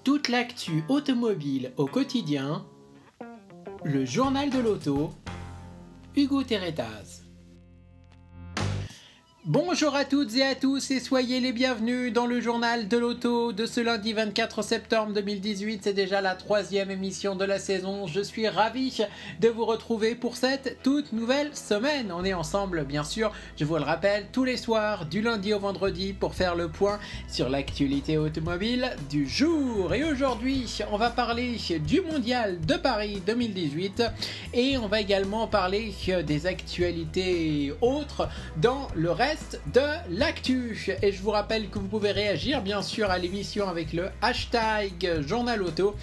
Toute l'actu automobile au quotidien, le journal de l'auto, Hugo Terretaz. Bonjour à toutes et à tous et soyez les bienvenus dans le journal de l'auto de ce lundi 24 septembre 2018. C'est déjà la 3e émission de la saison. Je suis ravi de vous retrouver pour cette toute nouvelle semaine. On est ensemble, bien sûr, je vous le rappelle, tous les soirs, du lundi au vendredi, pour faire le point sur l'actualité automobile du jour. Et aujourd'hui, on va parler du Mondial de Paris 2018 et on va également parler des actualités autres dans le reste de l'actu. Et je vous rappelle que vous pouvez réagir bien sûr à l'émission avec le hashtag Journal Auto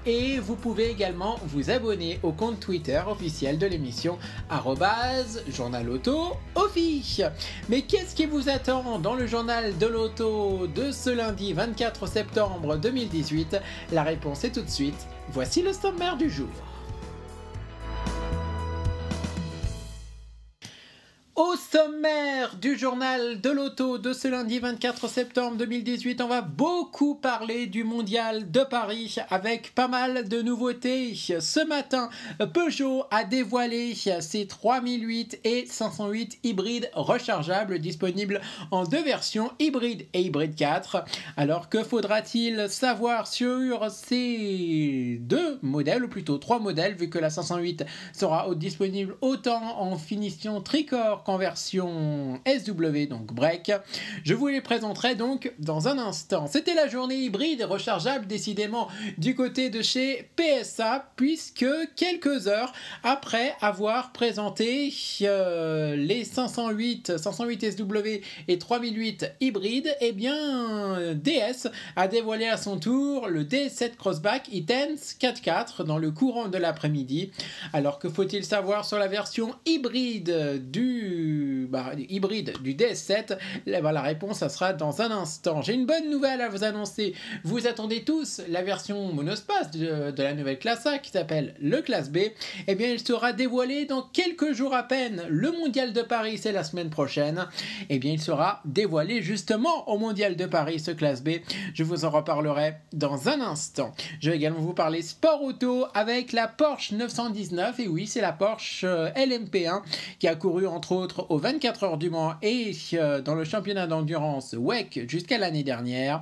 et vous pouvez également vous abonner au compte Twitter officiel de l'émission @journalauto_office. Mais qu'est-ce qui vous attend dans le journal de l'auto de ce lundi 24 septembre 2018? La réponse est tout de suite. Voici le sommaire du jour. Au sommaire du journal de l'auto de ce lundi 24 septembre 2018, on va beaucoup parler du Mondial de Paris avec pas mal de nouveautés. Ce matin, Peugeot a dévoilé ses 3008 et 508 hybrides rechargeables disponibles en deux versions, hybride et hybride 4. Alors que faudra-t-il savoir sur ces deux modèles, ou plutôt trois modèles, vu que la 508 sera disponible autant en finition tricorps en version SW, donc break. Je vous les présenterai donc dans un instant. C'était la journée hybride rechargeable décidément du côté de chez PSA, puisque quelques heures après avoir présenté les 508 SW et 3008 hybrides, eh bien DS a dévoilé à son tour le DS7 Crossback e-Tense 4x4 dans le courant de l'après-midi. Alors que faut-il savoir sur la version hybride du DS7? La réponse, ça sera dans un instant. J'ai une bonne nouvelle à vous annoncer. Vous attendez tous la version monospace de la nouvelle classe A qui s'appelle le classe B. Eh bien, il sera dévoilé dans quelques jours à peine. Le Mondial de Paris, c'est la semaine prochaine. Eh bien, il sera dévoilé justement au Mondial de Paris, ce classe B. Je vous en reparlerai dans un instant. Je vais également vous parler sport auto avec la Porsche 919. Et oui, c'est la Porsche LMP1 qui a couru entre autres aux 24 heures du Mans et dans le championnat d'endurance WEC jusqu'à l'année dernière.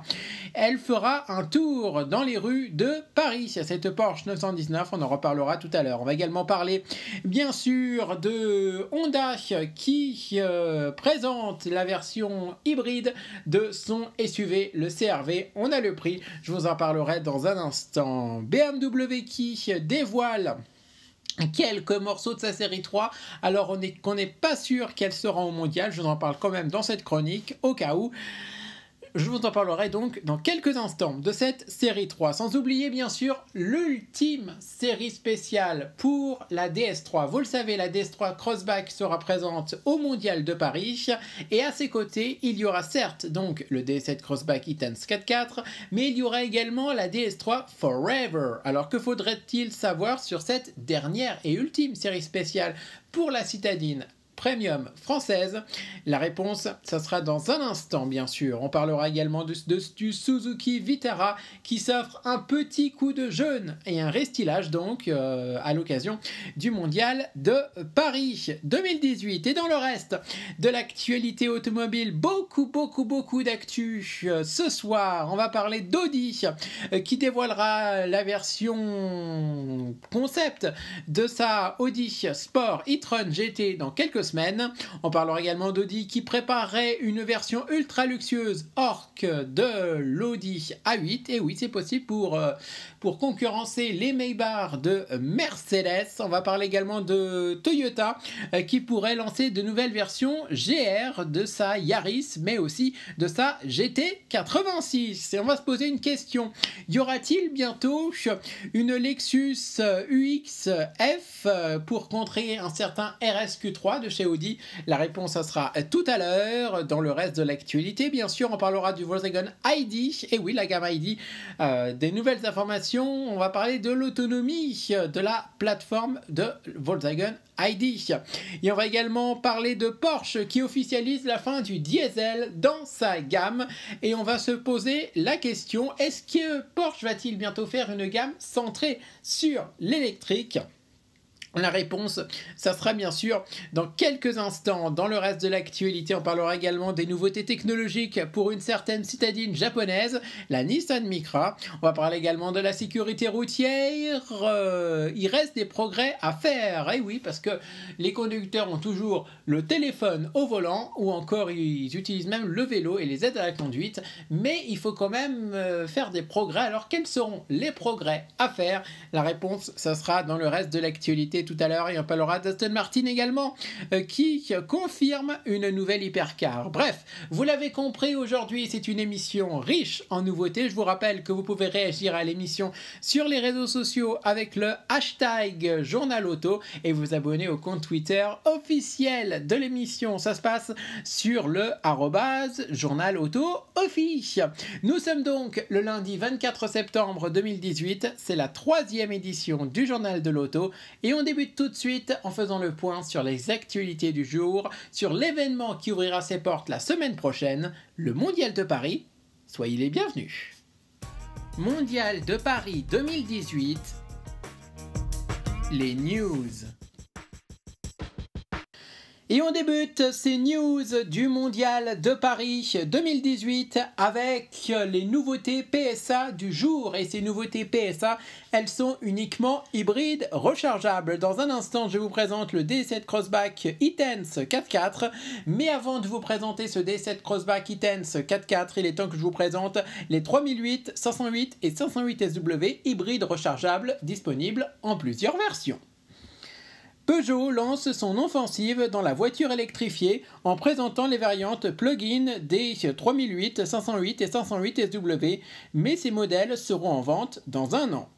Elle fera un tour dans les rues de Paris. Cette Porsche 919, on en reparlera tout à l'heure. On va également parler bien sûr de Honda qui présente la version hybride de son SUV, le CR-V. On a le prix, je vous en parlerai dans un instant. BMW qui dévoile quelques morceaux de sa série 3, alors qu'on n'est pas sûr qu'elle sera au mondial. Je vous en parle quand même dans cette chronique au cas où. Je vous en parlerai donc dans quelques instants de cette série 3. Sans oublier bien sûr l'ultime série spéciale pour la DS3. Vous le savez, la DS3 Crossback sera présente au Mondial de Paris. Et à ses côtés, il y aura certes donc le DS7 Crossback e-Tense 4x4, mais il y aura également la DS3 Forever. Alors que faudrait-il savoir sur cette dernière et ultime série spéciale pour la citadine premium française? La réponse, ça sera dans un instant, bien sûr. On parlera également du Suzuki Vitara qui s'offre un petit coup de jeûne et un restylage donc à l'occasion du Mondial de Paris 2018. Et dans le reste de l'actualité automobile, beaucoup d'actu. Ce soir, on va parler d'Audi qui dévoilera la version concept de sa Audi Sport e-tron GT dans quelques semaines. On parlera également d'Audi qui préparerait une version ultra luxueuse Orc de l'Audi A8. Et oui, c'est possible pour concurrencer les Maybach de Mercedes. On va parler également de Toyota qui pourrait lancer de nouvelles versions GR de sa Yaris, mais aussi de sa GT86. Et on va se poser une question. Y aura-t-il bientôt une Lexus UX F pour contrer un certain RSQ3 de chez chez Audi? La réponse, ça sera tout à l'heure. Dans le reste de l'actualité, bien sûr, on parlera du Volkswagen ID. Et oui, la gamme ID. Des nouvelles informations, on va parler de l'autonomie de la plateforme de Volkswagen ID. Et on va également parler de Porsche qui officialise la fin du diesel dans sa gamme. Et on va se poser la question, est-ce que Porsche va-t-il bientôt faire une gamme centrée sur l'électrique? La réponse, ça sera bien sûr dans quelques instants. Dans le reste de l'actualité, on parlera également des nouveautés technologiques pour une certaine citadine japonaise, la Nissan Micra. On va parler également de la sécurité routière. Il reste des progrès à faire. Et oui, parce que les conducteurs ont toujours le téléphone au volant ou encore ils utilisent même le vélo et les aides à la conduite. Mais il faut quand même faire des progrès. Alors quels seront les progrès à faire? La réponse, ça sera dans le reste de l'actualité tout à l'heure, et on parlera d'Aston Martin également qui confirme une nouvelle hypercar. Bref, vous l'avez compris, aujourd'hui c'est une émission riche en nouveautés. Je vous rappelle que vous pouvez réagir à l'émission sur les réseaux sociaux avec le hashtag Journal Auto et vous abonner au compte Twitter officiel de l'émission. Ça se passe sur le @Journal Auto Office. Nous sommes donc le lundi 24 septembre 2018, c'est la 3e édition du Journal de l'Auto et on débute tout de suite en faisant le point sur les actualités du jour, sur l'événement qui ouvrira ses portes la semaine prochaine, le Mondial de Paris. Soyez les bienvenus. Mondial de Paris 2018, les news. Et on débute ces news du Mondial de Paris 2018 avec les nouveautés PSA du jour. Et ces nouveautés PSA, elles sont uniquement hybrides rechargeables. Dans un instant, je vous présente le D7 Crossback e-Tense 4x4. Mais avant de vous présenter ce D7 Crossback e-Tense 4x4, il est temps que je vous présente les 3008, 508 et 508 SW hybrides rechargeables disponibles en plusieurs versions. Peugeot lance son offensive dans la voiture électrifiée en présentant les variantes plug-in des 3008, 508 et 508 SW, mais ces modèles seront en vente dans un an.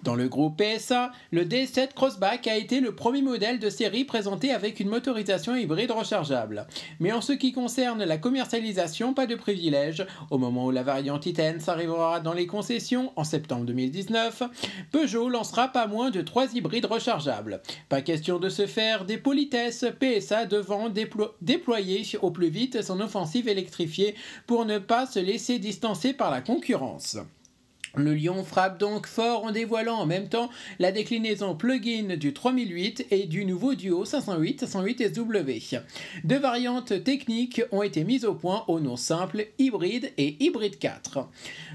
Dans le groupe PSA, le D7 Crossback a été le premier modèle de série présenté avec une motorisation hybride rechargeable. Mais en ce qui concerne la commercialisation, pas de privilège. Au moment où la variante e-Tense arrivera dans les concessions en septembre 2019, Peugeot lancera pas moins de 3 hybrides rechargeables. Pas question de se faire des politesses, PSA devant déployer au plus vite son offensive électrifiée pour ne pas se laisser distancer par la concurrence. Le lion frappe donc fort en dévoilant en même temps la déclinaison plug-in du 3008 et du nouveau duo 508-508 SW. Deux variantes techniques ont été mises au point au nom simple hybride et hybride 4.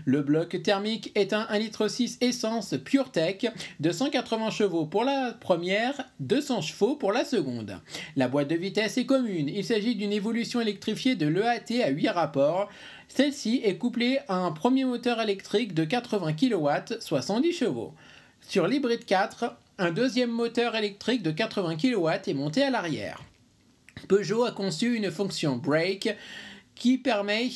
Le bloc thermique est un 1,6 litre essence PureTech de 180 chevaux pour la première, 200 chevaux pour la seconde. La boîte de vitesse est commune, il s'agit d'une évolution électrifiée de l'EAT à 8 rapports. Celle-ci est couplée à un premier moteur électrique de 80 kW, 70 chevaux. Sur l'hybride 4, un deuxième moteur électrique de 80 kW est monté à l'arrière. Peugeot a conçu une fonction brake qui permet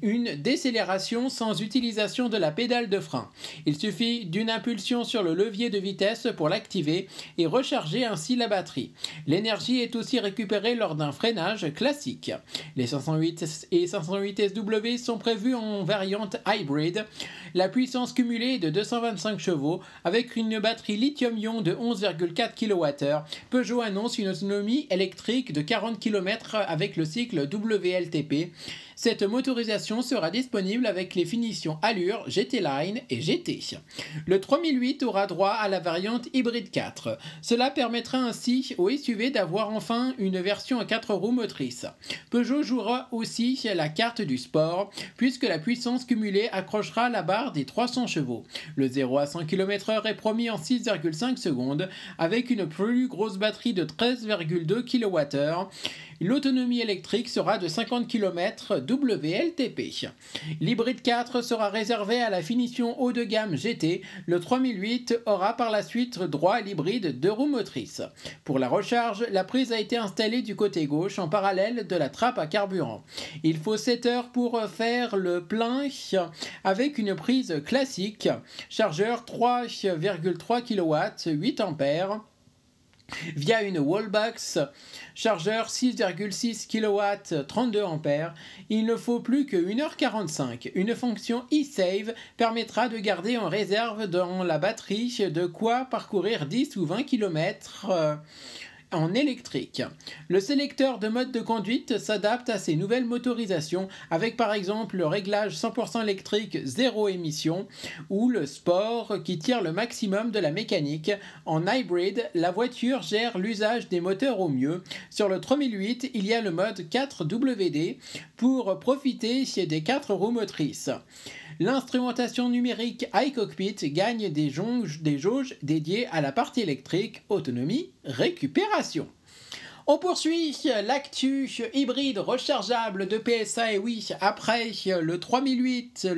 une décélération sans utilisation de la pédale de frein. Il suffit d'une impulsion sur le levier de vitesse pour l'activer et recharger ainsi la batterie. L'énergie est aussi récupérée lors d'un freinage classique. Les 508 et 508 SW sont prévus en variante hybrid. La puissance cumulée est de 225 chevaux avec une batterie lithium-ion de 11,4 kWh. Peugeot annonce une autonomie électrique de 40 km avec le cycle WLTP. Cette motorisation sera disponible avec les finitions Allure, GT Line et GT. Le 3008 aura droit à la variante hybride 4. Cela permettra ainsi au SUV d'avoir enfin une version à 4 roues motrices. Peugeot jouera aussi la carte du sport puisque la puissance cumulée accrochera la barre des 300 chevaux. Le 0 à 100 km/h est promis en 6,5 secondes avec une plus grosse batterie de 13,2 kWh. L'autonomie électrique sera de 50 km WLTP. L'hybride 4 sera réservé à la finition haut de gamme GT. Le 3008 aura par la suite droit à l'hybride 2 roues motrices. Pour la recharge, la prise a été installée du côté gauche en parallèle de la trappe à carburant. Il faut 7 heures pour faire le plein avec une prise classique. Chargeur 3,3 kW, 8 ampères. via une wallbox, chargeur 6,6 kW 32 A. Il ne faut plus que 1h45. Une fonction e-save permettra de garder en réserve dans la batterie de quoi parcourir 10 ou 20 km en électrique. Le sélecteur de mode de conduite s'adapte à ces nouvelles motorisations avec par exemple le réglage 100% électrique zéro émission ou le sport qui tire le maximum de la mécanique. En hybrid, la voiture gère l'usage des moteurs au mieux. Sur le 3008, il y a le mode 4WD pour profiter des 4 roues motrices. L'instrumentation numérique iCockpit gagne des jauges dédiées à la partie électrique, autonomie, récupération. On poursuit l'actu hybride rechargeable de PSA, et oui, après le 3008,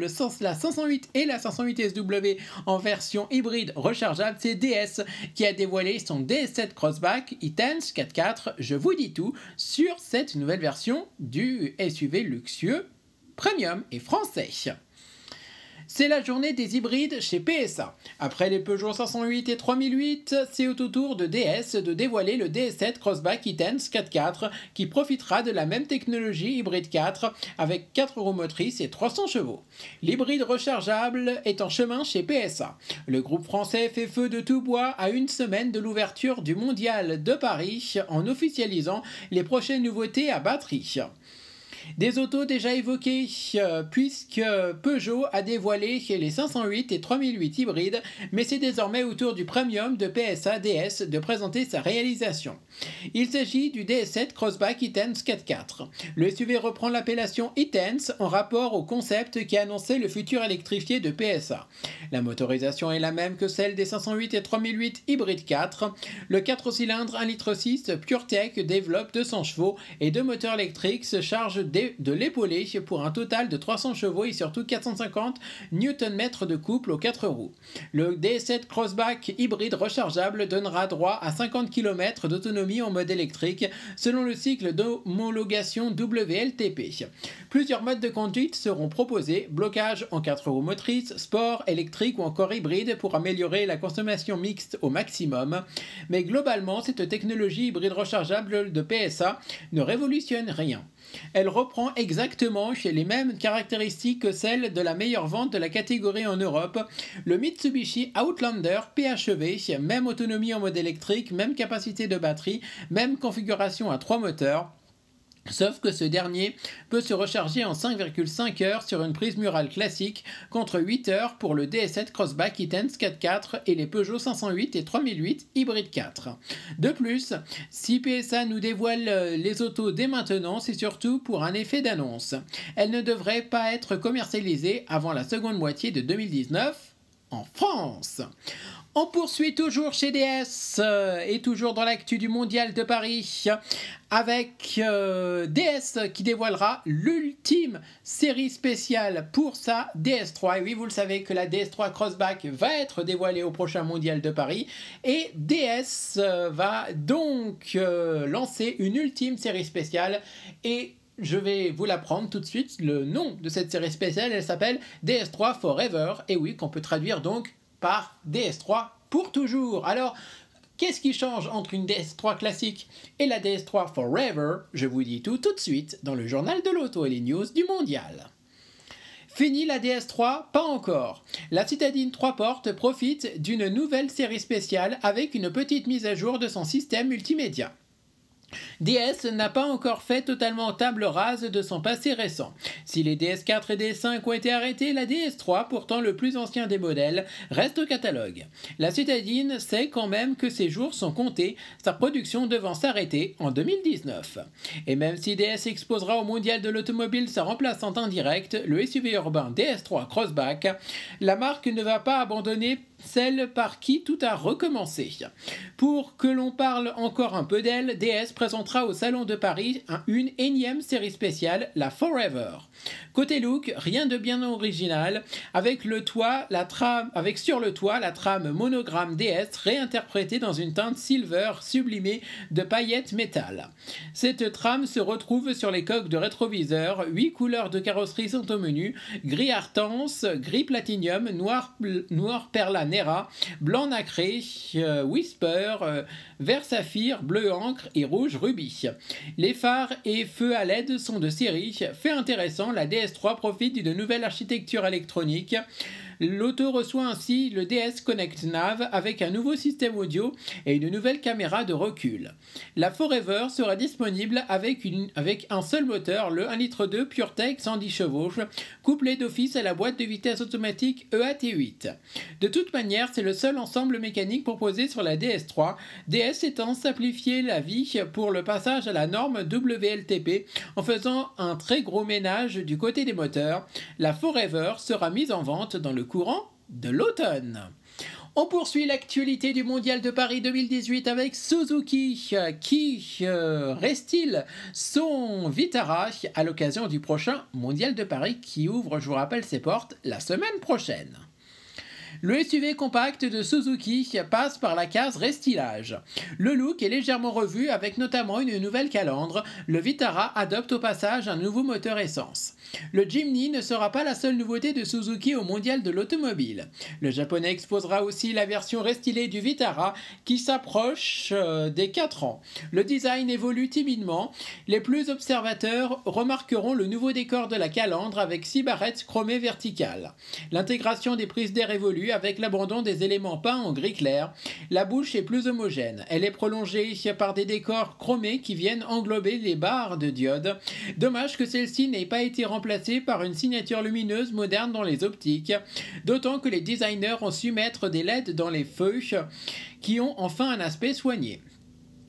la 508 et la 508 SW en version hybride rechargeable, c'est DS qui a dévoilé son DS7 Crossback e-Tense 4x4. Je vous dis tout sur cette nouvelle version du SUV luxueux, premium et français. C'est la journée des hybrides chez PSA. Après les Peugeot 508 et 3008, c'est au tour de DS de dévoiler le DS7 Crossback e-Tense 4x4 qui profitera de la même technologie hybride 4 avec 4 roues motrices et 300 chevaux. L'hybride rechargeable est en chemin chez PSA. Le groupe français fait feu de tout bois à une semaine de l'ouverture du Mondial de Paris en officialisant les prochaines nouveautés à batterie. Des autos déjà évoquées puisque Peugeot a dévoilé les 508 et 3008 hybrides, mais c'est désormais au tour du premium de PSA DS de présenter sa réalisation. Il s'agit du DS7 Crossback e-Tense 4x4. Le SUV reprend l'appellation e-Tense en rapport au concept qui annonçait le futur électrifié de PSA. La motorisation est la même que celle des 508 et 3008 hybride 4. Le 4 cylindres 1,6 litre PureTech développe 200 chevaux et 2 moteurs électriques se chargent de l'épauler pour un total de 300 chevaux et surtout 450 Nm de couple aux 4 roues. Le DS7 Crossback hybride rechargeable donnera droit à 50 km d'autonomie en mode électrique selon le cycle d'homologation WLTP. Plusieurs modes de conduite seront proposés, blocage en 4 roues motrices, sport, électrique ou encore hybride pour améliorer la consommation mixte au maximum. Mais globalement, cette technologie hybride rechargeable de PSA ne révolutionne rien. Elle reprend exactement les mêmes caractéristiques que celles de la meilleure vente de la catégorie en Europe, le Mitsubishi Outlander PHEV, même autonomie en mode électrique, même capacité de batterie, même configuration à 3 moteurs. Sauf que ce dernier peut se recharger en 5,5 heures sur une prise murale classique contre 8 heures pour le DS7 Crossback e-Tense 4x4 et les Peugeot 508 et 3008 hybride 4. De plus, si PSA nous dévoile les autos dès maintenant, c'est surtout pour un effet d'annonce. Elles ne devraient pas être commercialisées avant la seconde moitié de 2019 en France. On poursuit toujours chez DS et toujours dans l'actu du Mondial de Paris avec DS qui dévoilera l'ultime série spéciale pour sa DS3. Et oui, vous le savez que la DS3 Crossback va être dévoilée au prochain Mondial de Paris et DS va donc lancer une ultime série spéciale et je vais vous l'apprendre tout de suite. Le nom de cette série spéciale, elle s'appelle DS3 Forever. Et oui, qu'on peut traduire donc par DS3 pour toujours. Alors, qu'est-ce qui change entre une DS3 classique et la DS3 Forever? Je vous dis tout de suite dans le journal de l'auto et les news du mondial. Fini la DS3? Pas encore. La citadine 3 portes profite d'une nouvelle série spéciale avec une petite mise à jour de son système multimédia. DS n'a pas encore fait totalement table rase de son passé récent. Si les DS4 et DS5 ont été arrêtés, la DS3, pourtant le plus ancien des modèles, reste au catalogue. La citadine sait quand même que ses jours sont comptés, sa production devant s'arrêter en 2019. Et même si DS exposera au mondial de l'automobile sa remplaçante indirecte, le SUV urbain DS3 Crossback, la marque ne va pas abandonner celle par qui tout a recommencé. Pour que l'on parle encore un peu d'elle, DS présentera au Salon de Paris une énième série spéciale, la Forever. Côté look, rien de bien original, avec sur le toit la trame monogramme DS réinterprétée dans une teinte silver sublimée de paillettes métal. Cette trame se retrouve sur les coques de rétroviseur, 8 couleurs de carrosserie sont au menu, gris artense, gris platinium, noir perla nerveux Carrera, blanc nacré, Whisper, vert saphir, bleu encre et rouge rubis. Les phares et feux à LED sont de série. Fait intéressant, la DS3 profite d'une nouvelle architecture électronique. L'auto reçoit ainsi le DS Connect Nav avec un nouveau système audio et une nouvelle caméra de recul. La Forever sera disponible avec un seul moteur, le 1,2 litre PureTech 110 chevaux, couplé d'office à la boîte de vitesse automatique EAT8. De toute manière, c'est le seul ensemble mécanique proposé sur la DS3, DS étant simplifié la vie pour le passage à la norme WLTP en faisant un très gros ménage du côté des moteurs. La Forever sera mise en vente dans le courant de l'automne. On poursuit l'actualité du Mondial de Paris 2018 avec Suzuki qui restyle son Vitara à l'occasion du prochain Mondial de Paris qui ouvre, je vous rappelle, ses portes la semaine prochaine. Le SUV compact de Suzuki passe par la case restylage. Le look est légèrement revu avec notamment une nouvelle calandre. Le Vitara adopte au passage un nouveau moteur essence. Le Jimny ne sera pas la seule nouveauté de Suzuki au mondial de l'automobile. Le japonais exposera aussi la version restylée du Vitara qui s'approche des 4 ans. Le design évolue timidement. Les plus observateurs remarqueront le nouveau décor de la calandre avec 6 barrettes chromées verticales. L'intégration des prises d'air évolue avec l'abandon des éléments peints en gris clair. La bouche est plus homogène. Elle est prolongée par des décors chromés qui viennent englober les barres de diode. Dommage que celle-ci n'ait pas été remplacée par une signature lumineuse moderne dans les optiques. D'autant que les designers ont su mettre des LED dans les feux qui ont enfin un aspect soigné.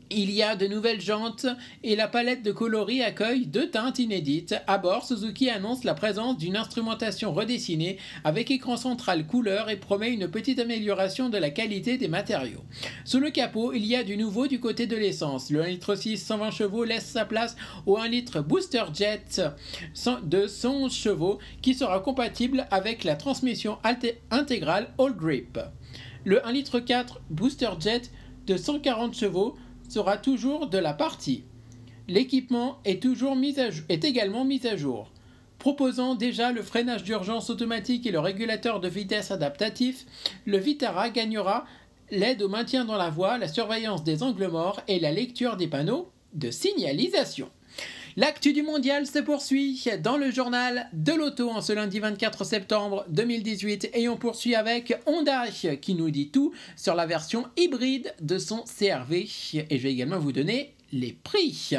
Il y a de nouvelles jantes et la palette de coloris accueille 2 teintes inédites. À bord, Suzuki annonce la présence d'une instrumentation redessinée avec écran central couleur et promet une petite amélioration de la qualité des matériaux. Sous le capot, il y a du nouveau du côté de l'essence. Le 1,6 litre 120 chevaux laisse sa place au 1 litre Booster Jet de 111 chevaux qui sera compatible avec la transmission intégrale All Grip. Le 1,4 litre Booster Jet de 140 chevaux sera toujours de la partie. L'équipement est également mis à jour. Proposant déjà le freinage d'urgence automatique et le régulateur de vitesse adaptatif, le Vitara gagnera l'aide au maintien dans la voie, la surveillance des angles morts et la lecture des panneaux de signalisation. L'actu du mondial se poursuit dans le journal de l'auto en ce lundi 24 septembre 2018 et on poursuit avec Honda qui nous dit tout sur la version hybride de son CR-V et je vais également vous donner les prix.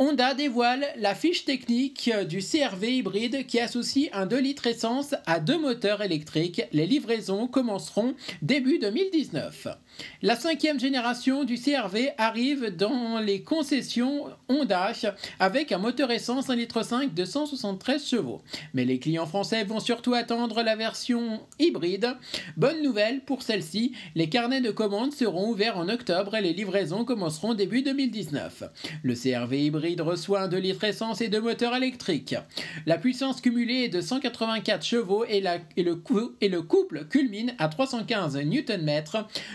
Honda dévoile la fiche technique du CR-V hybride qui associe un 2 litres essence à 2 moteurs électriques. Les livraisons commenceront début 2019. La 5e génération du CR-V arrive dans les concessions Honda avec un moteur essence 1,5 litre de 173 chevaux. Mais les clients français vont surtout attendre la version hybride. Bonne nouvelle pour celle-ci, les carnets de commandes seront ouverts en octobre et les livraisons commenceront début 2019. Le CR-V hybride reçoit un 2 litres essence et 2 moteurs électriques. La puissance cumulée est de 184 chevaux et le couple culmine à 315 Nm.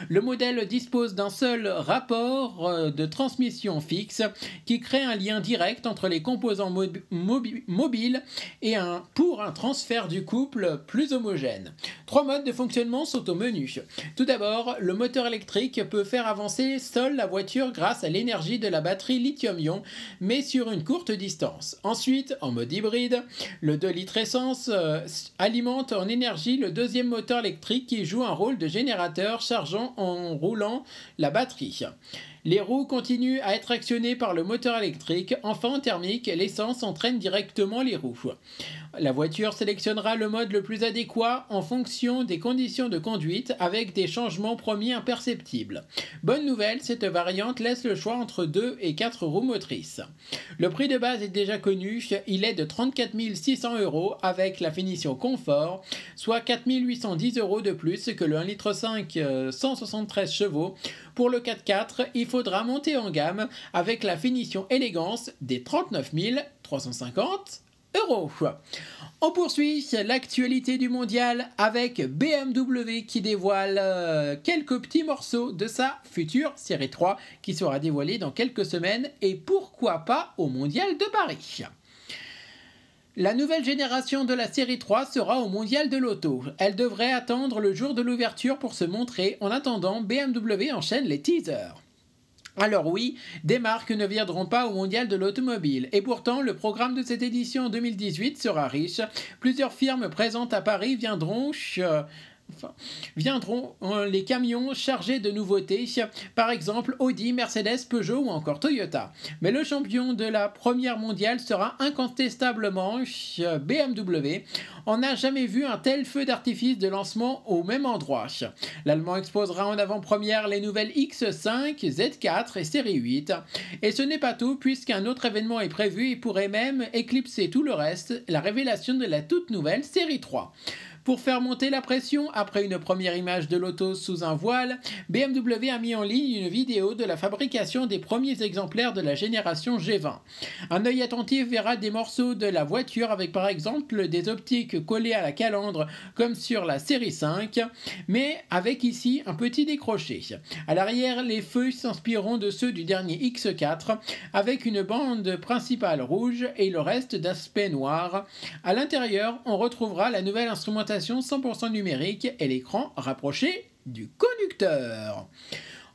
Le modèle dispose d'un seul rapport de transmission fixe qui crée un lien direct entre les composants mobiles et pour un transfert du couple plus homogène. 3 modes de fonctionnement sont au menu. Tout d'abord, le moteur électrique peut faire avancer seule la voiture grâce à l'énergie de la batterie lithium-ion, mais sur une courte distance. Ensuite, en mode hybride, le 2 litres essence alimente en énergie le deuxième moteur électrique qui joue un rôle de générateur chargeant en roulant la batterie. Les roues continuent à être actionnées par le moteur électrique. Enfin, en thermique, l'essence entraîne directement les roues. La voiture sélectionnera le mode le plus adéquat en fonction des conditions de conduite avec des changements promis imperceptibles. Bonne nouvelle, cette variante laisse le choix entre 2 et 4 roues motrices. Le prix de base est déjà connu, il est de 34 600 € avec la finition confort, soit 4 810 € de plus que le 1,5 litre 173 chevaux. Pour le 4x4, il faudra monter en gamme avec la finition élégance des 39 350 €. On poursuit l'actualité du mondial avec BMW qui dévoile quelques petits morceaux de sa future série 3 qui sera dévoilée dans quelques semaines et pourquoi pas au mondial de Paris. La nouvelle génération de la série 3 sera au Mondial de l'Auto. Elle devrait attendre le jour de l'ouverture pour se montrer. En attendant, BMW enchaîne les teasers. Alors oui, des marques ne viendront pas au Mondial de l'automobile. Et pourtant, le programme de cette édition 2018 sera riche. Plusieurs firmes présentes à Paris viendront les camions chargés de nouveautés, par exemple Audi, Mercedes, Peugeot ou encore Toyota. Mais le champion de la première mondiale sera incontestablement BMW. On n'a jamais vu un tel feu d'artifice de lancement au même endroit. L'Allemand exposera en avant-première les nouvelles X5, Z4 et série 8. Et ce n'est pas tout, puisqu'un autre événement est prévu et pourrait même éclipser tout le reste, la révélation de la toute nouvelle série 3. Pour faire monter la pression, après une première image de l'auto sous un voile, BMW a mis en ligne une vidéo de la fabrication des premiers exemplaires de la génération G20. Un œil attentif verra des morceaux de la voiture avec par exemple des optiques collées à la calandre comme sur la série 5, mais avec ici un petit décroché. À l'arrière, les feux s'inspireront de ceux du dernier X4 avec une bande principale rouge et le reste d'aspect noir. À l'intérieur, on retrouvera la nouvelle instrumentation 100% numérique et l'écran rapproché du conducteur.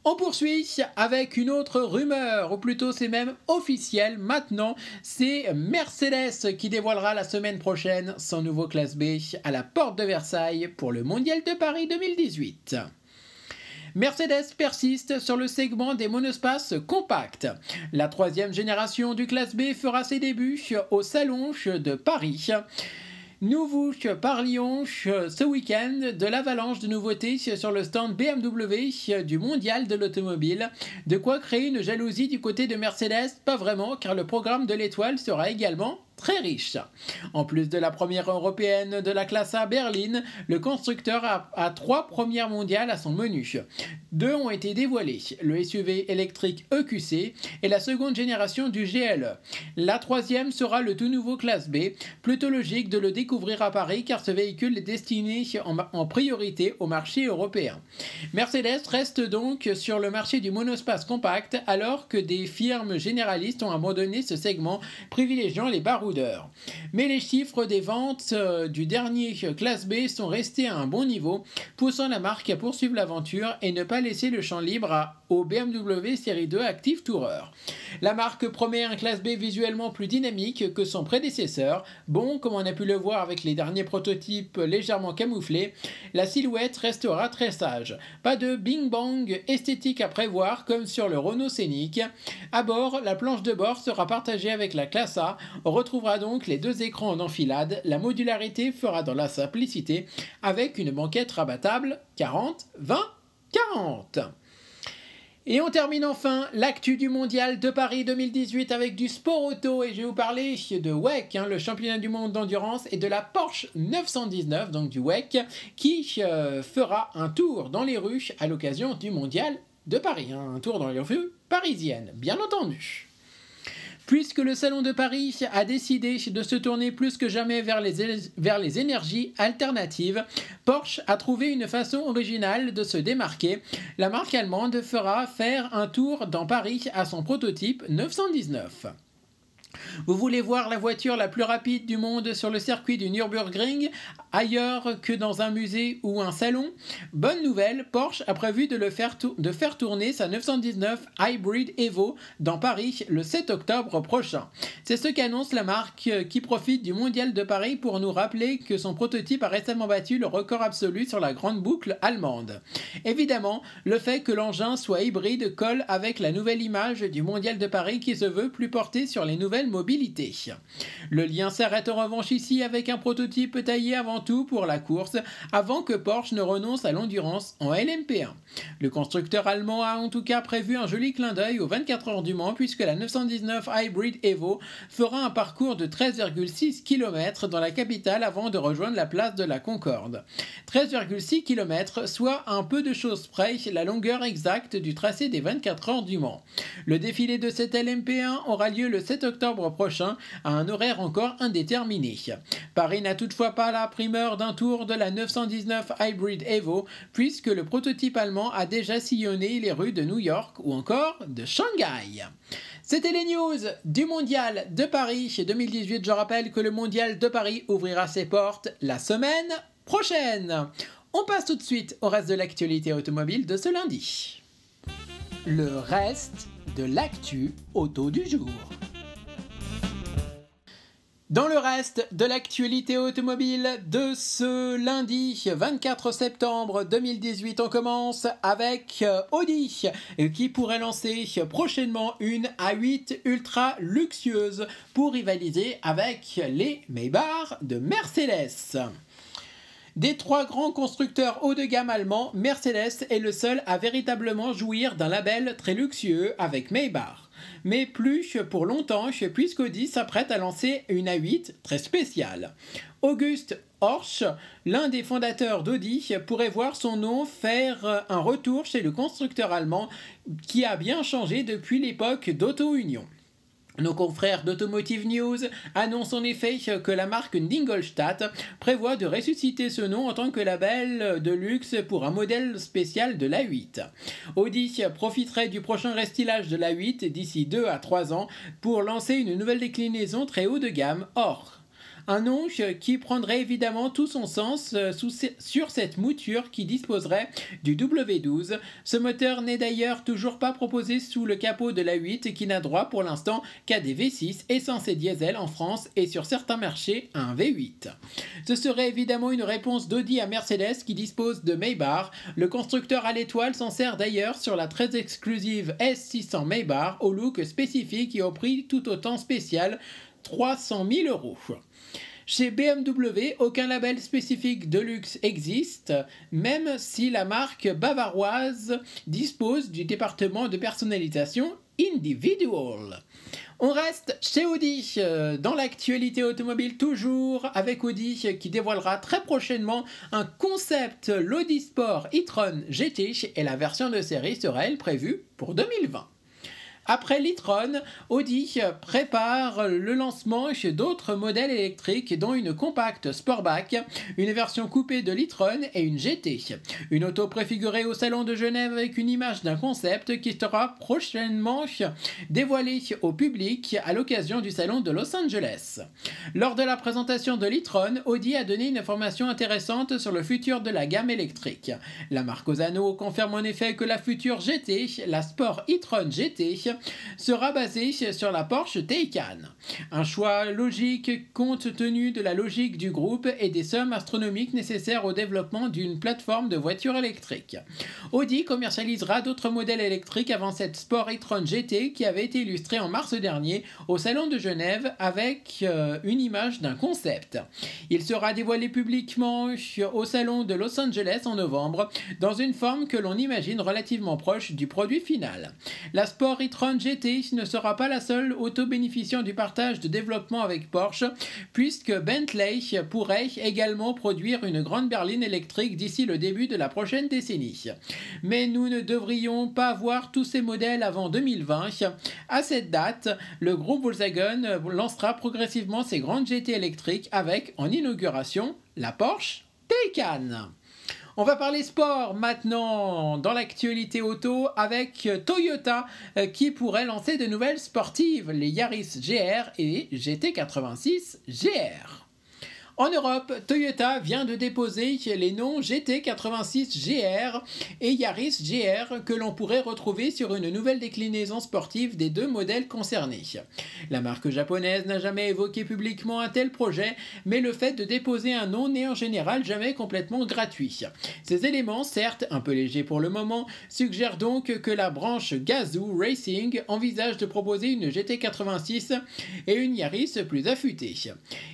On poursuit avec une autre rumeur, ou plutôt c'est même officiel maintenant, c'est Mercedes qui dévoilera la semaine prochaine son nouveau classe B à la porte de Versailles pour le Mondial de Paris 2018. Mercedes persiste sur le segment des monospaces compacts. La troisième génération du classe B fera ses débuts au Salon de Paris. Nous vous parlions ce week-end de l'avalanche de nouveautés sur le stand BMW du Mondial de l'automobile. De quoi créer une jalousie du côté de Mercedes? Pas vraiment, car le programme de l'étoile sera également très riche. En plus de la première européenne de la classe A Berlin, le constructeur a 3 premières mondiales à son menu. 2 ont été dévoilées, le SUV électrique EQC et la seconde génération du GLE. La troisième sera le tout nouveau classe B, plutôt logique de le découvrir à Paris car ce véhicule est destiné en priorité au marché européen. Mercedes reste donc sur le marché du monospace compact alors que des firmes généralistes ont abandonné ce segment, privilégiant les baroudeurs. Mais les chiffres des ventes du dernier classe B sont restés à un bon niveau, poussant la marque à poursuivre l'aventure et ne pas laisser le champ libre au BMW Série 2 Active Tourer. La marque promet un classe B visuellement plus dynamique que son prédécesseur. Bon, comme on a pu le voir avec les derniers prototypes légèrement camouflés, la silhouette restera très sage. Pas de bing-bang esthétique à prévoir comme sur le Renault Scénic. À bord, la planche de bord sera partagée avec la classe A. On retrouvera donc les 2 écrans en enfilade. La modularité fera dans la simplicité avec une banquette rabattable 40-20-40. Et on termine enfin l'actu du Mondial de Paris 2018 avec du sport auto et je vais vous parler de WEC, le championnat du monde d'endurance, et de la Porsche 919, donc du WEC, qui fera un tour dans les rues à l'occasion du Mondial de Paris, un tour dans les rues parisiennes, bien entendu. Puisque le Salon de Paris a décidé de se tourner plus que jamais vers les énergies alternatives, Porsche a trouvé une façon originale de se démarquer. La marque allemande fera faire un tour dans Paris à son prototype 919. Vous voulez voir la voiture la plus rapide du monde sur le circuit du Nürburgring, ailleurs que dans un musée ou un salon? Bonne nouvelle, Porsche a prévu de faire tourner sa 919 Hybrid Evo dans Paris le 7 octobre prochain. C'est ce qu'annonce la marque qui profite du Mondial de Paris pour nous rappeler que son prototype a récemment battu le record absolu sur la grande boucle allemande. Évidemment, le fait que l'engin soit hybride colle avec la nouvelle image du Mondial de Paris qui se veut plus portée sur les nouvelles mobilité. Le lien s'arrête en revanche ici avec un prototype taillé avant tout pour la course, avant que Porsche ne renonce à l'endurance en LMP1. Le constructeur allemand a en tout cas prévu un joli clin d'œil aux 24 heures du Mans puisque la 919 Hybrid Evo fera un parcours de 13,6 km dans la capitale avant de rejoindre la place de la Concorde. 13,6 km, soit un peu de choses près la longueur exacte du tracé des 24 heures du Mans. Le défilé de cette LMP1 aura lieu le 7 octobre octobre prochain à un horaire encore indéterminé. Paris n'a toutefois pas la primeur d'un tour de la 919 Hybrid Evo puisque le prototype allemand a déjà sillonné les rues de New York ou encore de Shanghai. C'était les news du Mondial de Paris 2018. Je rappelle que le Mondial de Paris ouvrira ses portes la semaine prochaine. On passe tout de suite au reste de l'actualité automobile de ce lundi. Le reste de l'actu auto du jour. Dans le reste de l'actualité automobile de ce lundi 24 septembre 2018, on commence avec Audi qui pourrait lancer prochainement une A8 ultra luxueuse pour rivaliser avec les Maybach de Mercedes. Des trois grands constructeurs haut de gamme allemands, Mercedes est le seul à véritablement jouir d'un label très luxueux avec Maybach. Mais plus pour longtemps, puisqu'Audi s'apprête à lancer une A8 très spéciale. Auguste Horch, l'un des fondateurs d'Audi, pourrait voir son nom faire un retour chez le constructeur allemand qui a bien changé depuis l'époque d'Auto Union. Nos confrères d'Automotive News annoncent en effet que la marque d'Ingolstadt prévoit de ressusciter ce nom en tant que label de luxe pour un modèle spécial de l'A8. Audi profiterait du prochain restylage de l'A8 d'ici 2 à 3 ans pour lancer une nouvelle déclinaison très haut de gamme Or. Un nom qui prendrait évidemment tout son sens sur cette mouture qui disposerait du W12. Ce moteur n'est d'ailleurs toujours pas proposé sous le capot de l'A8 qui n'a droit pour l'instant qu'à des V6 essence et diesel en France et sur certains marchés à un V8. Ce serait évidemment une réponse d'Audi à Mercedes qui dispose de Maybach. Le constructeur à l'étoile s'en sert d'ailleurs sur la très exclusive S600 Maybach au look spécifique et au prix tout autant spécial, 300 000 €. Chez BMW, aucun label spécifique de luxe existe, même si la marque bavaroise dispose du département de personnalisation Individual. On reste chez Audi, dans l'actualité automobile toujours, avec Audi qui dévoilera très prochainement un concept l'Audi Sport e-tron GT et la version de série sera elle prévue pour 2020. Après l'e-tron, Audi prépare le lancement d'autres modèles électriques dont une compacte Sportback, une version coupée de l'e-tron et une GT. Une auto préfigurée au salon de Genève avec une image d'un concept qui sera prochainement dévoilée au public à l'occasion du salon de Los Angeles. Lors de la présentation de l'e-tron, Audi a donné une information intéressante sur le futur de la gamme électrique. La marque Osano confirme en effet que la future GT, la Sport e-tron GT, sera basé sur la Porsche Taycan. Un choix logique compte tenu de la logique du groupe et des sommes astronomiques nécessaires au développement d'une plateforme de voitures électriques. Audi commercialisera d'autres modèles électriques avant cette Sport e-tron GT qui avait été illustrée en mars dernier au salon de Genève avec une image d'un concept. Il sera dévoilé publiquement au salon de Los Angeles en novembre dans une forme que l'on imagine relativement proche du produit final. La Sport e-tron GT ne sera pas la seule auto bénéficiant du partage de développement avec Porsche, puisque Bentley pourrait également produire une grande berline électrique d'ici le début de la prochaine décennie. Mais nous ne devrions pas voir tous ces modèles avant 2020. À cette date, le groupe Volkswagen lancera progressivement ses grandes GT électriques avec, en inauguration, la Porsche Taycan. On va parler sport maintenant dans l'actualité auto avec Toyota qui pourrait lancer de nouvelles sportives, les Yaris GR et GT86 GR. En Europe, Toyota vient de déposer les noms GT86 GR et Yaris GR que l'on pourrait retrouver sur une nouvelle déclinaison sportive des deux modèles concernés. La marque japonaise n'a jamais évoqué publiquement un tel projet, mais le fait de déposer un nom n'est en général jamais complètement gratuit. Ces éléments, certes un peu légers pour le moment, suggèrent donc que la branche Gazoo Racing envisage de proposer une GT86 et une Yaris plus affûtée.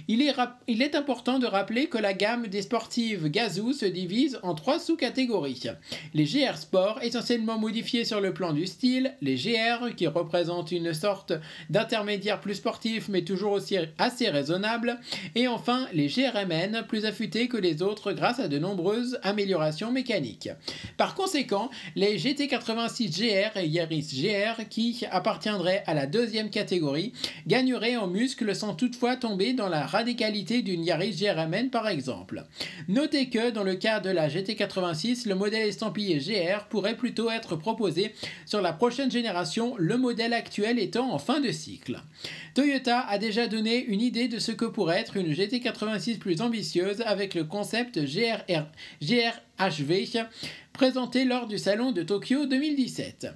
Il est important important de rappeler que la gamme des sportives Gazoo se divise en 3 sous-catégories. Les GR Sport, essentiellement modifiés sur le plan du style, les GR, qui représentent une sorte d'intermédiaire plus sportif mais toujours aussi assez raisonnable, et enfin les GRMN, plus affûtés que les autres grâce à de nombreuses améliorations mécaniques. Par conséquent, les GT86 GR et Yaris GR, qui appartiendraient à la deuxième catégorie, gagneraient en muscles sans toutefois tomber dans la radicalité d'une Yaris GRMN par exemple. Notez que dans le cas de la GT86, le modèle estampillé GR pourrait plutôt être proposé sur la prochaine génération, le modèle actuel étant en fin de cycle. Toyota a déjà donné une idée de ce que pourrait être une GT86 plus ambitieuse avec le concept GRHV présenté lors du salon de Tokyo 2017.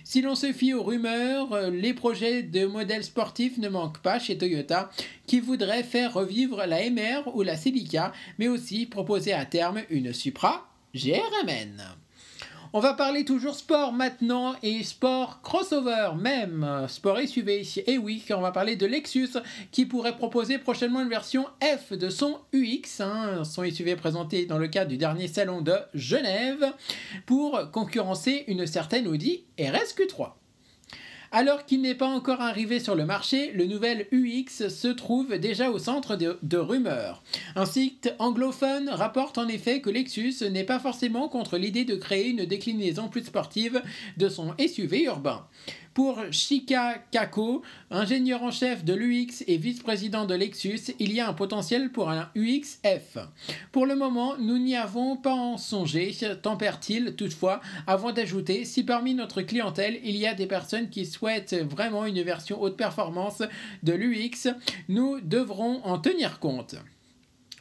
Si l'on se fie aux rumeurs, les projets de modèles sportifs ne manquent pas chez Toyota, qui voudrait faire revivre la MR ou la Celica, mais aussi proposer à terme une Supra GRMN. On va parler toujours sport maintenant, et sport crossover même, sport SUV. Et oui, on va parler de Lexus qui pourrait proposer prochainement une version F de son UX, son SUV présenté dans le cadre du dernier salon de Genève, pour concurrencer une certaine Audi RSQ3. Alors qu'il n'est pas encore arrivé sur le marché, le nouvel UX se trouve déjà au centre de rumeurs. Un site anglophone rapporte en effet que Lexus n'est pas forcément contre l'idée de créer une déclinaison plus sportive de son SUV urbain. Pour Shika Kako, ingénieur en chef de l'UX et vice-président de Lexus, il y a un potentiel pour un UX F. Pour le moment, nous n'y avons pas songé, tempère-t-il toutefois, avant d'ajouter, si parmi notre clientèle, il y a des personnes qui souhaitent vraiment une version haute performance de l'UX, nous devrons en tenir compte.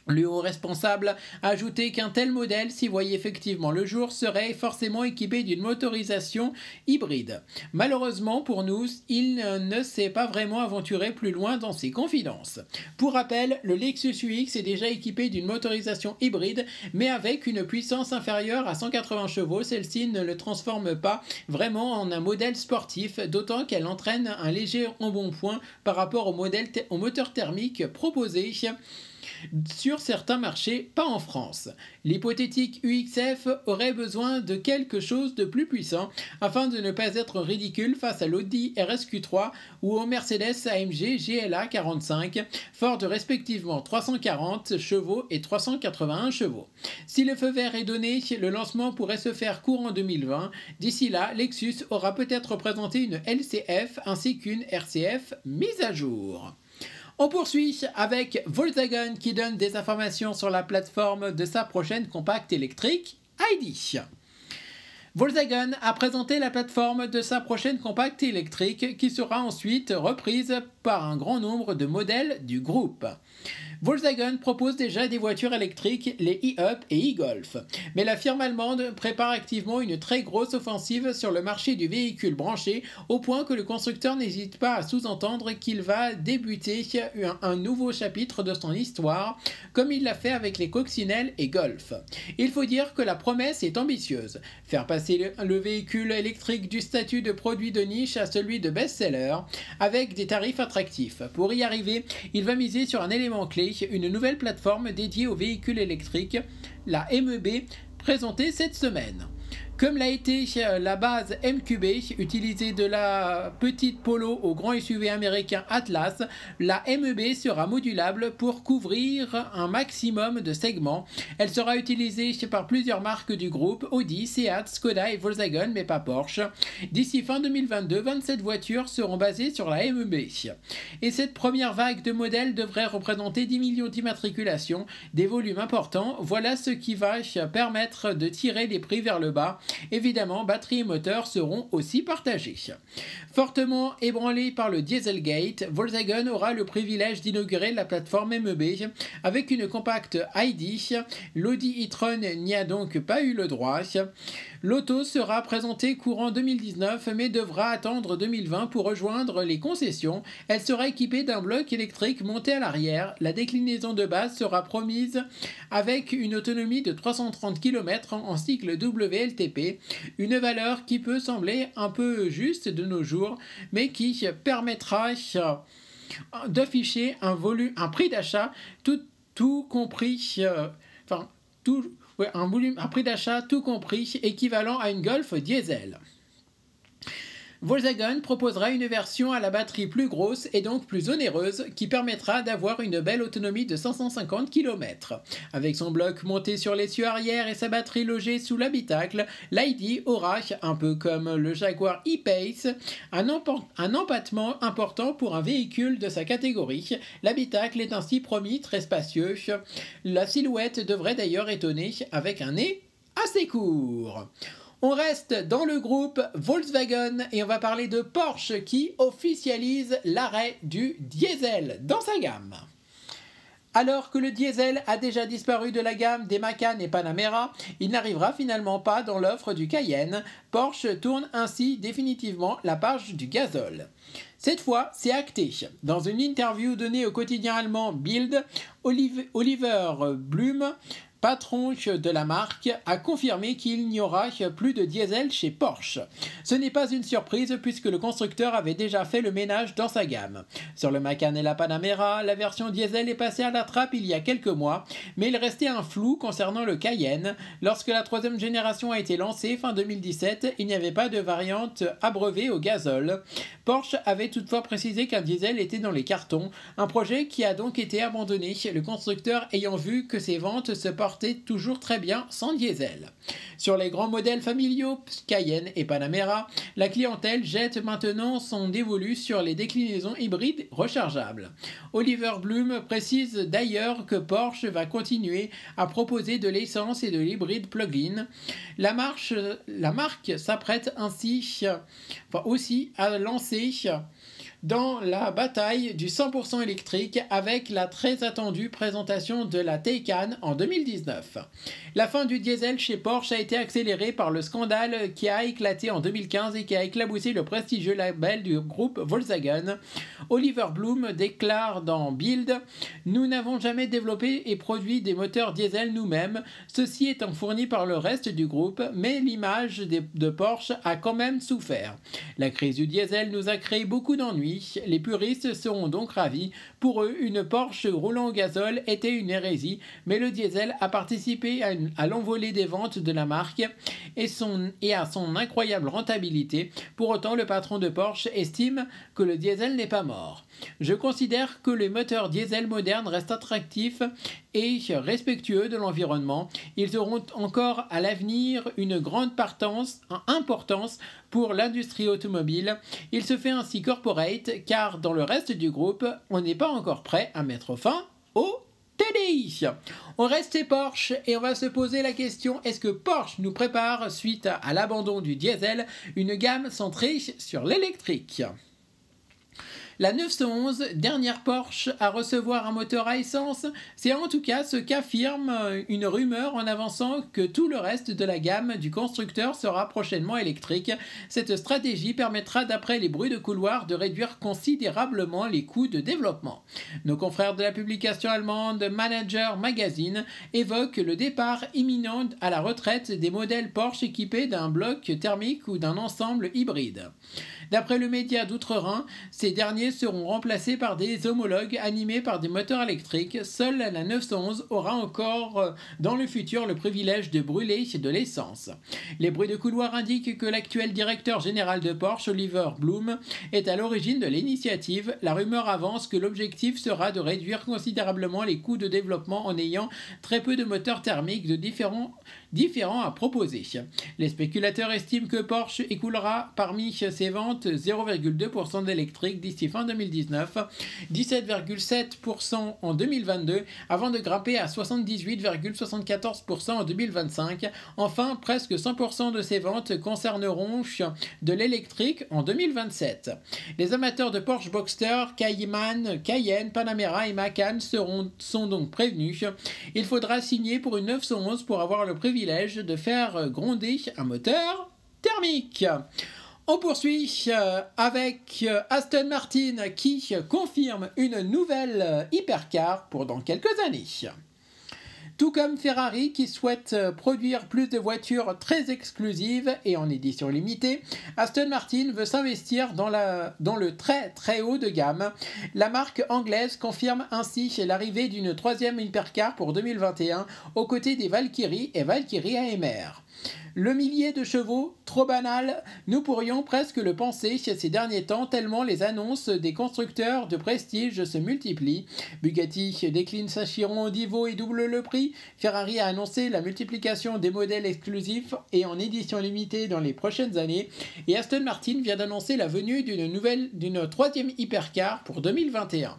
Le haut responsable a ajouté qu'un tel modèle, s'il voyait effectivement le jour, serait forcément équipé d'une motorisation hybride. Malheureusement pour nous, il ne s'est pas vraiment aventuré plus loin dans ses confidences. Pour rappel, le Lexus UX est déjà équipé d'une motorisation hybride, mais avec une puissance inférieure à 180 chevaux, celle-ci ne le transforme pas vraiment en un modèle sportif, d'autant qu'elle entraîne un léger embonpoint par rapport au moteur thermique proposé sur certains marchés, pas en France. L'hypothétique UXF aurait besoin de quelque chose de plus puissant afin de ne pas être ridicule face à l'Audi RSQ3 ou au Mercedes AMG GLA 45, fort de respectivement 340 chevaux et 381 chevaux. Si le feu vert est donné, le lancement pourrait se faire courant 2020. D'ici là, Lexus aura peut-être présenté une LCF ainsi qu'une RCF mise à jour. On poursuit avec Volkswagen qui donne des informations sur la plateforme de sa prochaine compacte électrique ID. Volkswagen a présenté la plateforme de sa prochaine compacte électrique qui sera ensuite reprise par un grand nombre de modèles du groupe. Volkswagen propose déjà des voitures électriques, les e-Up et e-Golf. Mais la firme allemande prépare activement une très grosse offensive sur le marché du véhicule branché, au point que le constructeur n'hésite pas à sous-entendre qu'il va débuter un nouveau chapitre de son histoire, comme il l'a fait avec les coccinelles et Golf. Il faut dire que la promesse est ambitieuse. Faire passer le véhicule électrique du statut de produit de niche à celui de best-seller, avec des tarifs attractifs. Pour y arriver, il va miser sur un élément clé, une nouvelle plateforme dédiée aux véhicules électriques, la MEB, présentée cette semaine. Comme l'a été la base MQB, utilisée de la petite Polo au grand SUV américain Atlas, la MEB sera modulable pour couvrir un maximum de segments. Elle sera utilisée par plusieurs marques du groupe, Audi, Seat, Skoda et Volkswagen, mais pas Porsche. D'ici fin 2022, 27 voitures seront basées sur la MEB. Et cette première vague de modèles devrait représenter 10 millions d'immatriculations, des volumes importants. Voilà ce qui va permettre de tirer les prix vers le bas. Évidemment, batterie et moteur seront aussi partagés. Fortement ébranlé par le Dieselgate, Volkswagen aura le privilège d'inaugurer la plateforme MEB avec une compacte ID. L'Audi e-tron n'y a donc pas eu le droit. L'auto sera présentée courant 2019 mais devra attendre 2020 pour rejoindre les concessions. Elle sera équipée d'un bloc électrique monté à l'arrière. La déclinaison de base sera promise avec une autonomie de 330 km en cycle WLTP, une valeur qui peut sembler un peu juste de nos jours, mais qui permettra d'afficher un prix d'achat tout tout compris, un prix d'achat tout compris équivalent à une Golf diesel. Volkswagen proposera une version à la batterie plus grosse et donc plus onéreuse qui permettra d'avoir une belle autonomie de 550 km. Avec son bloc monté sur l'essieu arrière et sa batterie logée sous l'habitacle, l'ID aura, un peu comme le Jaguar E-Pace, un empattement important pour un véhicule de sa catégorie. L'habitacle est ainsi promis très spacieux. La silhouette devrait d'ailleurs étonner avec un nez assez court. On reste dans le groupe Volkswagen et on va parler de Porsche qui officialise l'arrêt du diesel dans sa gamme. Alors que le diesel a déjà disparu de la gamme des Macan et Panamera, il n'arrivera finalement pas dans l'offre du Cayenne. Porsche tourne ainsi définitivement la page du gazole. Cette fois, c'est acté. Dans une interview donnée au quotidien allemand Bild, Oliver Blume, patron de la marque, a confirmé qu'il n'y aura plus de diesel chez Porsche. Ce n'est pas une surprise puisque le constructeur avait déjà fait le ménage dans sa gamme. Sur le Macan et la Panamera, la version diesel est passée à la trappe il y a quelques mois, mais il restait un flou concernant le Cayenne. Lorsque la troisième génération a été lancée fin 2017, il n'y avait pas de variante abreuvée au gazole. Porsche avait toutefois précisé qu'un diesel était dans les cartons, un projet qui a donc été abandonné, le constructeur ayant vu que ses ventes se portaient toujours très bien sans diesel. Sur les grands modèles familiaux Cayenne et Panamera, la clientèle jette maintenant son dévolu sur les déclinaisons hybrides rechargeables. Oliver Blume précise d'ailleurs que Porsche va continuer à proposer de l'essence et de l'hybride plug-in. La marque s'apprête aussi à lancer dans la bataille du 100% électrique avec la très attendue présentation de la Taycan en 2019. La fin du diesel chez Porsche a été accélérée par le scandale qui a éclaté en 2015 et qui a éclaboussé le prestigieux label du groupe Volkswagen. Oliver Blume déclare dans Bild: « Nous n'avons jamais développé et produit des moteurs diesel nous-mêmes, ceci étant fourni par le reste du groupe, mais l'image de Porsche a quand même souffert. La crise du diesel nous a créé beaucoup d'ennuis. Les puristes seront donc ravis. Pour eux, une Porsche roulant au gazole était une hérésie, mais le diesel a participé à l'envolée des ventes de la marque et à son incroyable rentabilité. Pour autant, le patron de Porsche estime que le diesel n'est pas mort. Je considère que les moteurs diesel modernes restent attractifs et respectueux de l'environnement. Ils auront encore à l'avenir une grande importance pour l'industrie automobile. Il se fait ainsi corporate car dans le reste du groupe, on n'est pas encore prêt à mettre fin au TDI. On reste chez Porsche et on va se poser la question: est-ce que Porsche nous prépare, suite à l'abandon du diesel, une gamme centrée sur l'électrique? La 911, dernière Porsche à recevoir un moteur à essence, c'est en tout cas ce qu'affirme une rumeur en avançant que tout le reste de la gamme du constructeur sera prochainement électrique. Cette stratégie permettra, d'après les bruits de couloir, de réduire considérablement les coûts de développement. Nos confrères de la publication allemande Manager Magazine évoquent le départ imminent à la retraite des modèles Porsche équipés d'un bloc thermique ou d'un ensemble hybride. D'après le média d'Outre-Rhin, ces derniers seront remplacés par des homologues animés par des moteurs électriques. Seule la 911 aura encore dans le futur le privilège de brûler de l'essence. Les bruits de couloir indiquent que l'actuel directeur général de Porsche, Oliver Blume, est à l'origine de l'initiative. La rumeur avance que l'objectif sera de réduire considérablement les coûts de développement en ayant très peu de moteurs thermiques de différents à proposer. Les spéculateurs estiment que Porsche écoulera parmi ses ventes 0,2% d'électrique d'ici fin 2019, 17,7% en 2022, avant de grimper à 78,74% en 2025. Enfin, presque 100% de ces ventes concerneront de l'électrique en 2027. Les amateurs de Porsche Boxster, Cayman, Cayenne, Panamera et Macan sont donc prévenus. Il faudra signer pour une 911 pour avoir le privilège de faire gronder un moteur thermique. On poursuit avec Aston Martin qui confirme une nouvelle hypercar pour dans quelques années. Tout comme Ferrari qui souhaite produire plus de voitures très exclusives et en édition limitée, Aston Martin veut s'investir dans le très très haut de gamme. La marque anglaise confirme ainsi l'arrivée d'une troisième hypercar pour 2021 aux côtés des Valkyrie et Valkyrie AMR. Le millier de chevaux, trop banal, nous pourrions presque le penser ces derniers temps tellement les annonces des constructeurs de prestige se multiplient. Bugatti décline sa Chiron Divo et double le prix. Ferrari a annoncé la multiplication des modèles exclusifs et en édition limitée dans les prochaines années. Et Aston Martin vient d'annoncer la venue d'une troisième hypercar pour 2021.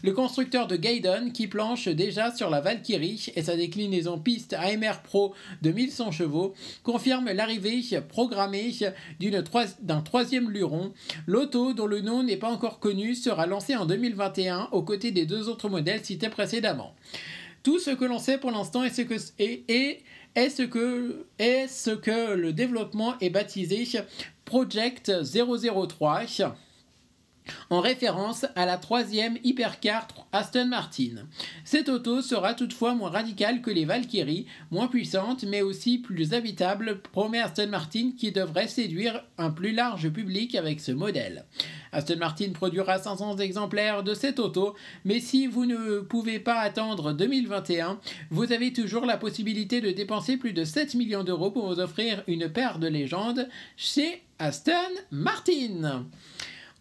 Le constructeur de Gaydon qui planche déjà sur la Valkyrie et sa déclinaison piste AMR Pro de 1100 chevaux confirme l'arrivée programmée d'un troisième luron. L'auto, dont le nom n'est pas encore connu, sera lancé en 2021 aux côtés des deux autres modèles cités précédemment. Tout ce que l'on sait pour l'instant est ce que le développement est baptisé Project 003 en référence à la troisième hypercar Aston Martin. Cette auto sera toutefois moins radicale que les Valkyrie, moins puissante mais aussi plus habitable, promet Aston Martin qui devrait séduire un plus large public avec ce modèle. Aston Martin produira 500 exemplaires de cette auto, mais si vous ne pouvez pas attendre 2021, vous avez toujours la possibilité de dépenser plus de 7 millions d'euros pour vous offrir une paire de légendes chez Aston Martin.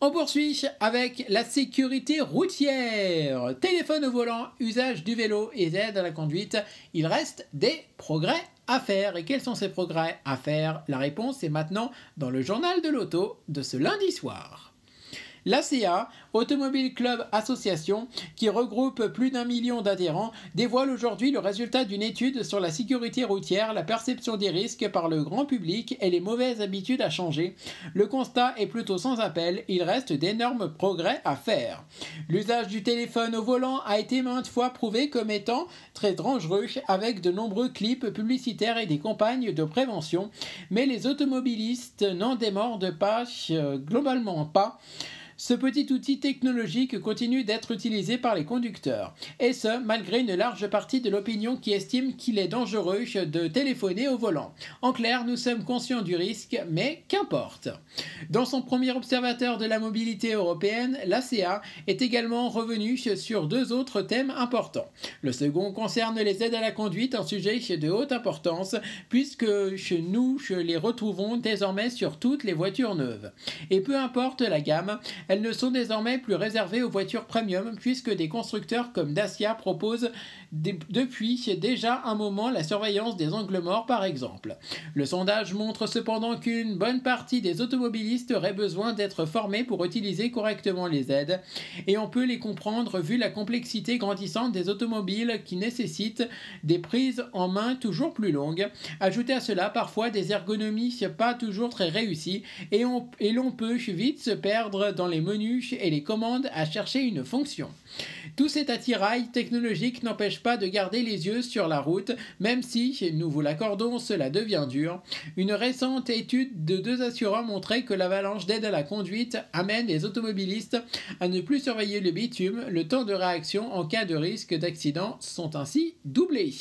On poursuit avec la sécurité routière. Téléphone au volant, usage du vélo et aide à la conduite. Il reste des progrès à faire. Et quels sont ces progrès à faire? La réponse est maintenant dans le journal de l'auto de ce lundi soir. L'ACA, Automobile Club Association, qui regroupe plus d'1 million d'adhérents, dévoile aujourd'hui le résultat d'une étude sur la sécurité routière, la perception des risques par le grand public et les mauvaises habitudes à changer. Le constat est plutôt sans appel, il reste d'énormes progrès à faire. L'usage du téléphone au volant a été maintes fois prouvé comme étant très dangereux, avec de nombreux clips publicitaires et des campagnes de prévention, mais les automobilistes n'en démordent pas, globalement pas. Ce petit outil technologique continue d'être utilisé par les conducteurs, et ce, malgré une large partie de l'opinion qui estime qu'il est dangereux de téléphoner au volant. En clair, nous sommes conscients du risque, mais qu'importe. Dans son premier observateur de la mobilité européenne, l'ACA est également revenue sur deux autres thèmes importants. Le second concerne les aides à la conduite, un sujet de haute importance, puisque nous les retrouvons désormais sur toutes les voitures neuves. Et peu importe la gamme, elles ne sont désormais plus réservées aux voitures premium puisque des constructeurs comme Dacia proposent depuis déjà un moment la surveillance des angles morts par exemple. Le sondage montre cependant qu'une bonne partie des automobilistes auraient besoin d'être formés pour utiliser correctement les aides et on peut les comprendre vu la complexité grandissante des automobiles qui nécessitent des prises en main toujours plus longues. Ajoutez à cela parfois des ergonomies pas toujours très réussies et l'on peut vite se perdre dans les menus et les commandes à chercher une fonction. Tout cet attirail technologique n'empêche pas de garder les yeux sur la route, même si, nous vous l'accordons, cela devient dur. Une récente étude de deux assureurs montrait que l'avalanche d'aide à la conduite amène les automobilistes à ne plus surveiller le bitume. Le temps de réaction en cas de risque d'accident sont ainsi doublés.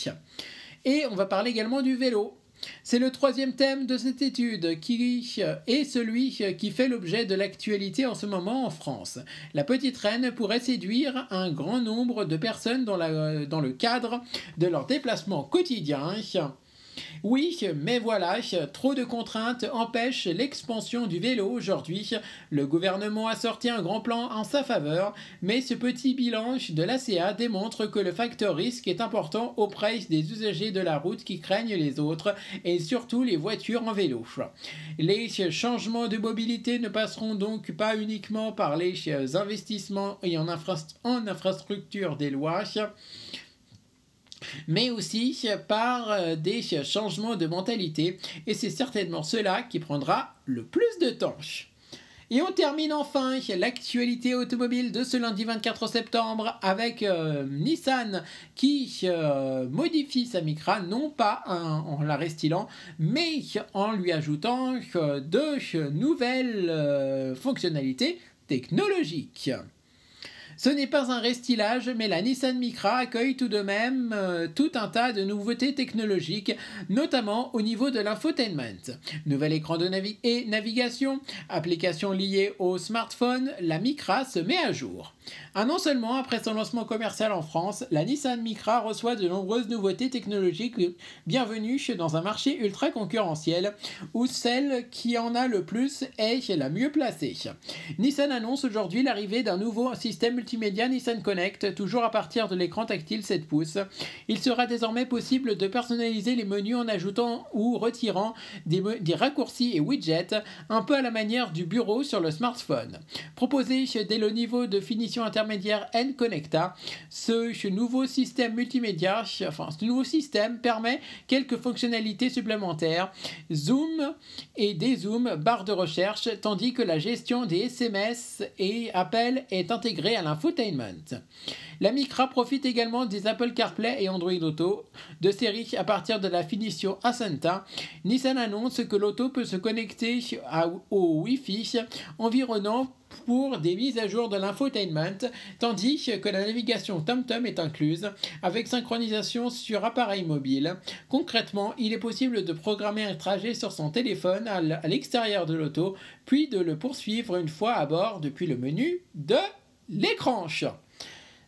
Et on va parler également du vélo. C'est le troisième thème de cette étude qui est celui qui fait l'objet de l'actualité en ce moment en France. La petite reine pourrait séduire un grand nombre de personnes dans le cadre de leur déplacement quotidien. Oui, mais voilà, trop de contraintes empêchent l'expansion du vélo aujourd'hui. Le gouvernement a sorti un grand plan en sa faveur, mais ce petit bilan de l'ACA démontre que le facteur risque est important auprès des usagers de la route qui craignent les autres et surtout les voitures en vélo. Les changements de mobilité ne passeront donc pas uniquement par les investissements et en infrastructure des lois, mais aussi par des changements de mentalité, et c'est certainement cela qui prendra le plus de temps. Et on termine enfin l'actualité automobile de ce lundi 24 septembre avec Nissan qui modifie sa Micra, non pas en la restylant, mais en lui ajoutant de nouvelles fonctionnalités technologiques. Ce n'est pas un restylage, mais la Nissan Micra accueille tout de même tout un tas de nouveautés technologiques, notamment au niveau de l'infotainment. Nouvel écran de navigation, applications liées au smartphone, la Micra se met à jour. Un an seulement après son lancement commercial en France, la Nissan Micra reçoit de nombreuses nouveautés technologiques. Bienvenue dans un marché ultra concurrentiel où celle qui en a le plus est la mieux placée. Nissan annonce aujourd'hui l'arrivée d'un nouveau système multimédia Nissan Connect, toujours à partir de l'écran tactile 7 pouces. Il sera désormais possible de personnaliser les menus en ajoutant ou retirant des raccourcis et widgets, un peu à la manière du bureau sur le smartphone. Proposé dès le niveau de finition intermédiaire N-Connecta, ce nouveau système multimédia, ce nouveau système permet quelques fonctionnalités supplémentaires, zoom et dézoom, barre de recherche, tandis que la gestion des SMS et appels est intégrée à l'infotainment. La Micra profite également des Apple CarPlay et Android Auto de série à partir de la finition Ascenta. Nissan annonce que l'auto peut se connecter au Wi-Fi environnant pour des mises à jour de l'infotainment, tandis que la navigation TomTom est incluse, avec synchronisation sur appareil mobile. Concrètement, il est possible de programmer un trajet sur son téléphone à l'extérieur de l'auto, puis de le poursuivre une fois à bord depuis le menu de l'écran.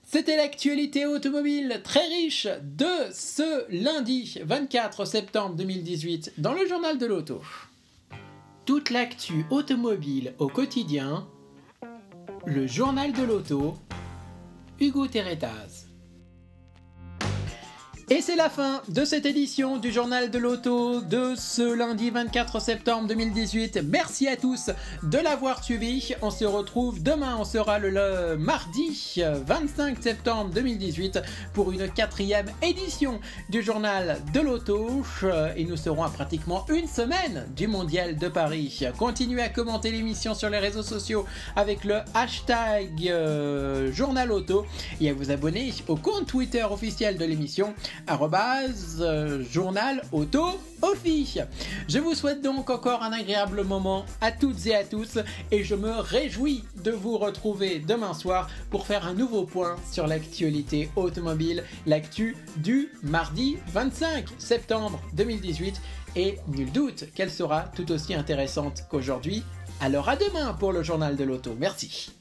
C'était l'actualité automobile très riche de ce lundi 24 septembre 2018 dans le journal de l'auto. Toute l'actu automobile au quotidien, le journal de l'auto, Hugo Terretaz. Et c'est la fin de cette édition du journal de l'auto de ce lundi 24 septembre 2018. Merci à tous de l'avoir suivi. On se retrouve demain, on sera le mardi 25 septembre 2018 pour une 4e édition du journal de l'auto. Et nous serons à pratiquement une semaine du Mondial de Paris. Continuez à commenter l'émission sur les réseaux sociaux avec le hashtag Journal Auto et à vous abonner au compte Twitter officiel de l'émission @journal auto offi. Je vous souhaite donc encore un agréable moment à toutes et à tous et je me réjouis de vous retrouver demain soir pour faire un nouveau point sur l'actualité automobile, l'actu du mardi 25 septembre 2018 et nul doute qu'elle sera tout aussi intéressante qu'aujourd'hui. Alors à demain pour le journal de l'auto. Merci.